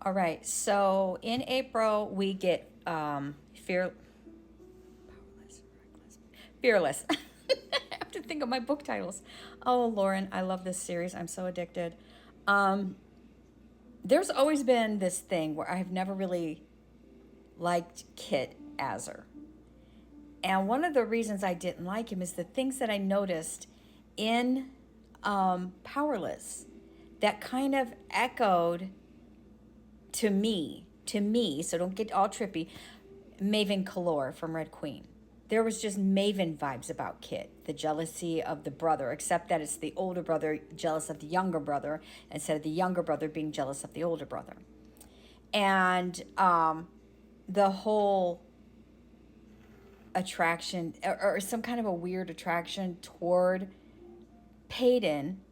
All right. So in April we get powerless, reckless, fearless. I have to think of my book titles. Oh, Lauren, I love this series. I'm so addicted. Um, there's always been this thing where I've never really liked Kit Azer. And one of the reasons I didn't like him is the things that I noticed in Powerless that kind of echoed to me, so don't get all trippy, Maven Kalor from Red Queen. There was just Maven vibes about Kit, the jealousy of the brother, except that it's the older brother jealous of the younger brother instead of the younger brother being jealous of the older brother. And the whole attraction, or some kind of a weird attraction toward Peyton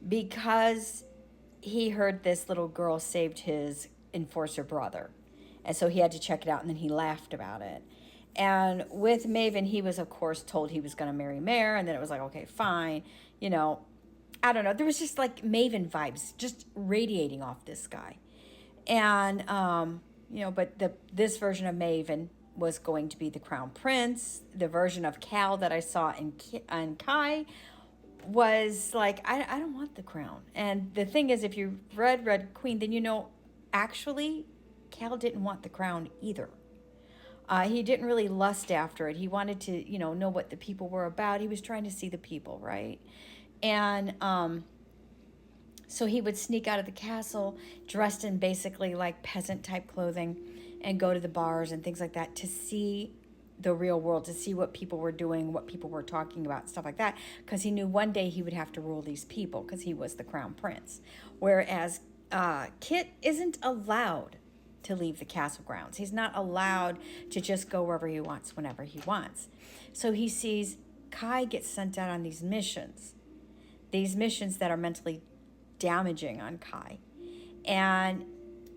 because he heard this little girl saved his enforcer brother. And so he had to check it out and then he laughed about it. And with Maven, he was, of course, told he was going to marry Mare. And then it was like, okay, fine. You know, I don't know. There was just like Maven vibes just radiating off this guy. And, but this version of Maven was going to be the crown prince. The version of Cal that I saw in Kai was like, I don't want the crown. And the thing is, if you read Red Queen, then actually, Cal didn't want the crown either. He didn't really lust after it. He wanted to, know what the people were about. He was trying to see the people, right? And so he would sneak out of the castle dressed in basically like peasant type clothing and go to the bars and things like that to see the real world, to see what people were doing, what people were talking about, stuff like that, because he knew one day he would have to rule these people because he was the crown prince. Whereas Kit isn't allowed to leave the castle grounds. He's not allowed to just go wherever he wants, whenever he wants. So he sees Kai get sent out on these missions that are mentally damaging on Kai. And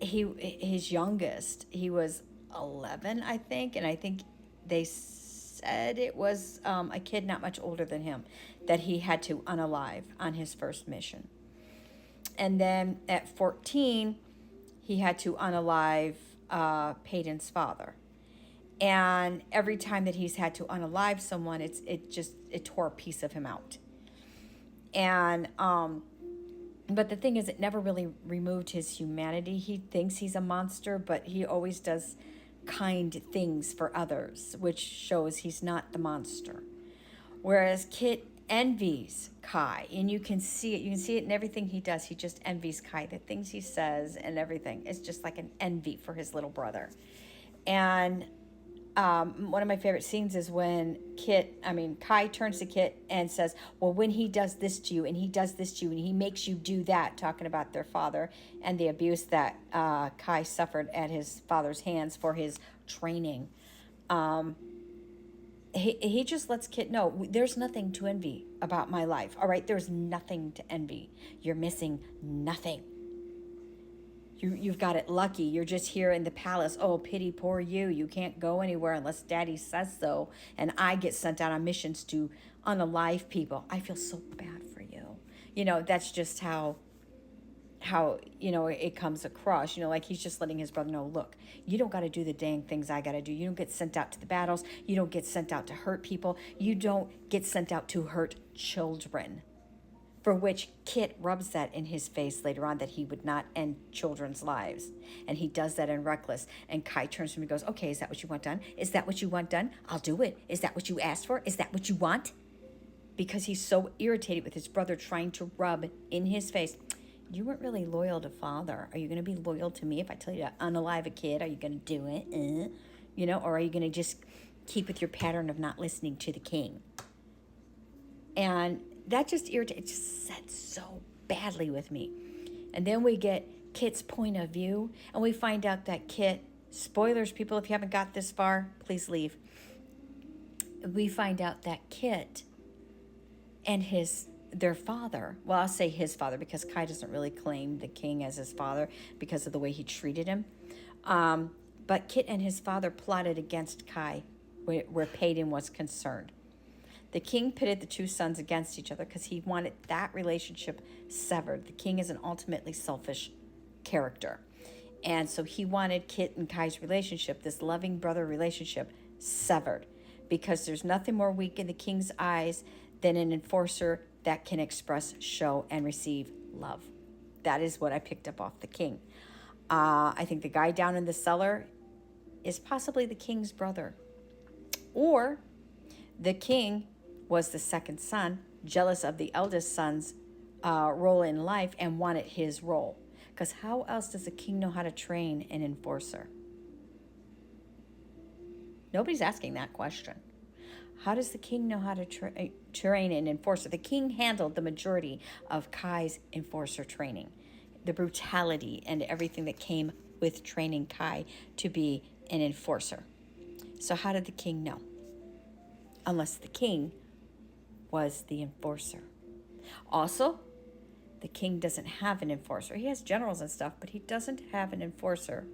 his youngest, he was 11, I think, and I think they said it was a kid not much older than him that he had to unalive on his first mission. And then at 14, he had to unalive Peyton's father. And every time that he's had to unalive someone, it tore a piece of him out. And but the thing is, it never really removed his humanity. He thinks he's a monster, but he always does kind things for others, which shows he's not the monster. Whereas Kit envies Kai, and you can see it. You can see it in everything he does. He just envies Kai, the things he says and everything. It's just like an envy for his little brother. And one of my favorite scenes is when Kai turns to Kit and says, well, when he does this to you and he does this to you and he makes you do that, talking about their father and the abuse that Kai suffered at his father's hands for his training. He just lets Kit know, there's nothing to envy about my life. All right, there's nothing to envy. You're missing nothing. You've got it lucky. You're just here in the palace. Oh, pity poor you. You can't go anywhere unless Daddy says so. And I get sent out on missions to unalive people. I feel so bad for you. That's just how it comes across. Like he's just letting his brother know, look, you don't got to do the dang things I got to do. You don't get sent out to the battles. You don't get sent out to hurt people. You don't get sent out to hurt children. For which Kit rubs that in his face later on, that he would not end children's lives. And he does that in Reckless. And Kai turns to him and goes, okay, is that what you want done? Is that what you want done? I'll do it. Is that what you asked for? Is that what you want? Because he's so irritated with his brother trying to rub in his face, you weren't really loyal to father. Are you going to be loyal to me if I tell you to unalive a kid? Are you going to do it? Or are you going to just keep with your pattern of not listening to the king? And that just irritated, it just sat so badly with me. And then we get Kit's point of view, and we find out that Kit, spoilers, people, if you haven't got this far, please leave. We find out that Kit and their father, well, I'll say his father because Kai doesn't really claim the king as his father because of the way he treated him. But Kit and his father plotted against Kai where Peyton was concerned. The king pitted the two sons against each other because he wanted that relationship severed. The king is an ultimately selfish character. And so he wanted Kit and Kai's relationship, this loving brother relationship, severed, because there's nothing more weak in the king's eyes than an enforcer that can express, show, and receive love. That is what I picked up off the king. I think the guy down in the cellar is possibly the king's brother. Or the king was the second son, jealous of the eldest son's role in life and wanted his role. Because how else does a king know how to train an enforcer? Nobody's asking that question. How does the king know how to train an enforcer? The king handled the majority of Kai's enforcer training, the brutality and everything that came with training Kai to be an enforcer. So how did the king know? Unless the king was the enforcer. Also, the king doesn't have an enforcer. He has generals and stuff, but he doesn't have an enforcer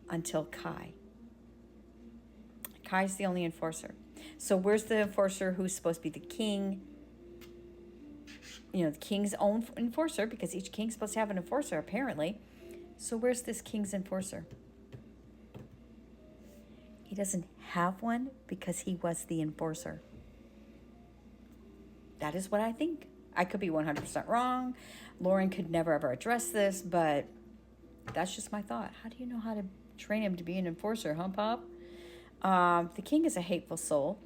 until Kai. Kai's the only enforcer. So where's the enforcer who's supposed to be the king? You know, the king's own enforcer, because each king's supposed to have an enforcer, apparently. So where's this king's enforcer? He doesn't have one because he was the enforcer. That is what I think. I could be 100% wrong. Lauren could never ever address this, but that's just my thought. How do you know how to train him to be an enforcer, huh, Pop? The king is a hateful soul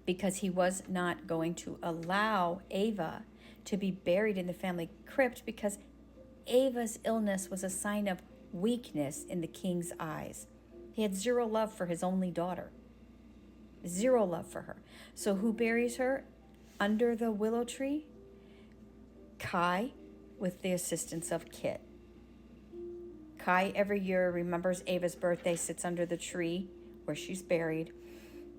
because he was not going to allow Ava to be buried in the family crypt, because Ava's illness was a sign of weakness in the king's eyes. He had zero love for his only daughter. Zero love for her. So who buries her under the willow tree? Kai, with the assistance of Kit. Kai every year remembers Ava's birthday, sits under the tree where she's buried,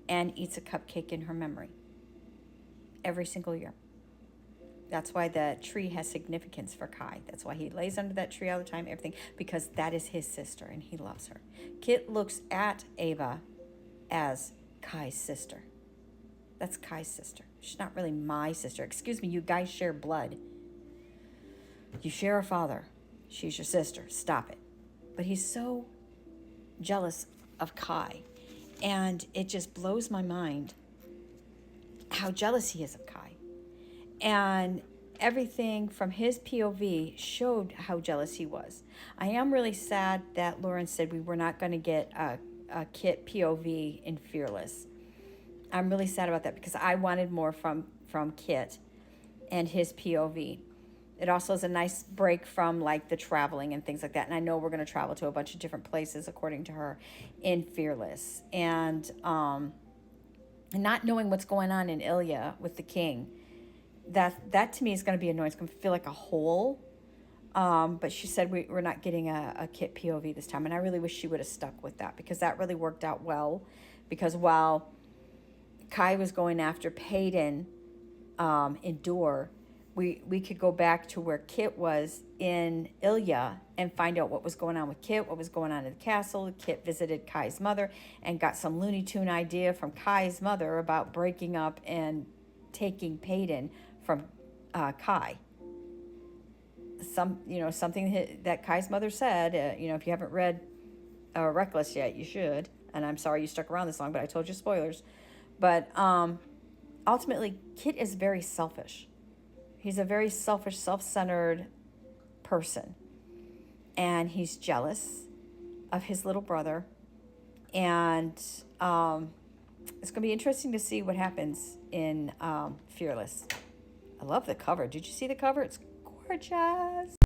and eats a cupcake in her memory. Every single year. That's why the tree has significance for Kai. That's why he lays under that tree all the time, everything, because that is his sister and he loves her. Kit looks at Ava as Kai's sister. That's Kai's sister. She's not really my sister. Excuse me, you guys share blood. You share a father. She's your sister. Stop it. But he's so jealous of Kai. And it just blows my mind how jealous he is of Kai. And everything from his POV showed how jealous he was. I am really sad that Lauren said we were not going to get a Kit POV in Fearless. I'm really sad about that because I wanted more from Kit and his POV. It also is a nice break from like the traveling and things like that. And I know we're going to travel to a bunch of different places, according to her, in Fearless. And not knowing what's going on in Ilya with the king, that to me is going to be annoying. It's going to feel like a hole. But she said we're not getting a Kit POV this time. And I really wish she would have stuck with that, because that really worked out well. Because while Kai was going after Payton in Door, we could go back to where Kit was in Ilya and find out what was going on with Kit, what was going on in the castle. Kit visited Kai's mother and got some Looney Tune idea from Kai's mother about breaking up and taking Payton from Kai. Something that Kai's mother said, if you haven't read Reckless yet, you should. And I'm sorry you stuck around this long, but I told you spoilers. But ultimately, Kit is very selfish. He's a very selfish, self-centered person. And he's jealous of his little brother. And it's going to be interesting to see what happens in Fearless. I love the cover. Did you see the cover? It's gorgeous.